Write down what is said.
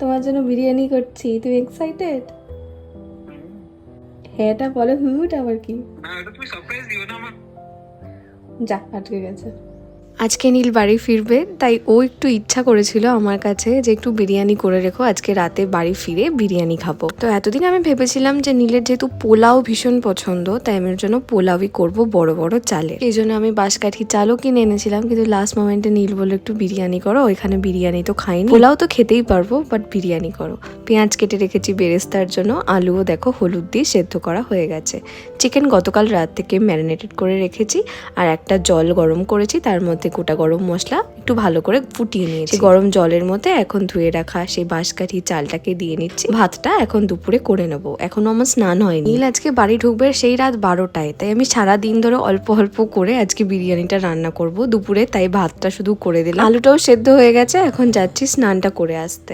তোমার জন্য বিরিয়ানি করছি, তুমি এক্সাইটেড? হ্যাঁটা বলে হুটা আবার কি? যা আটকে গেছে। আজকে নীল বাড়ি ফিরবে, তাই ও একটু ইচ্ছা করেছিল আমার কাছে যে একটু বিরিয়ানি করে রেখো, আজকে রাতে বাড়ি ফিরে বিরিয়ানি খাবো। তো এতদিন আমি ভেবেছিলাম যে নীলের যেহেতু পোলাও ভীষণ পছন্দ, তাই আমি ওর জন্য পোলাওই করব বড় বড় চালের। এই জন্য আমি বাঁশকাঠি চালও কিনে এনেছিলাম, কিন্তু লাস্ট মোমেন্টে নীল বললো একটু বিরিয়ানি করো, ওইখানে বিরিয়ানি তো খাইনি, পোলাও তো খেতেই পারবো বাট বিরিয়ানি করো। পেঁয়াজ কেটে রেখেছি বেরেস্তার জন্য, আলুও দেখো হলুদ দিয়ে সেদ্ধ করা হয়ে গেছে। চিকেন গতকাল রাত থেকে ম্যারিনেটেড করে রেখেছি, আর একটা জল গরম করেছি, তার মধ্যে গোটা গরম মশলা একটু ভালো করে ফুটিয়ে নিয়েছি। গরম জলের মধ্যে এখন ধুয়ে রাখা সেই বাঁশকাঠি চালটাকে দিয়ে নিচ্ছি। ভাতটা এখন দুপুরে করে নেবো, এখনো আমার স্নান হয়নি। নীল আজকে বাড়ি ঢুকবে সেই রাত 12টায়, তাই আমি সারা দিন ধরে অল্প অল্প করে আজকে বিরিয়ানিটা রান্না করব দুপুরে, তাই ভাতটা শুধু করে দিলাম। আলুটাও সেদ্ধ হয়ে গেছে, এখন যাচ্ছি স্নানটা করে আসতে।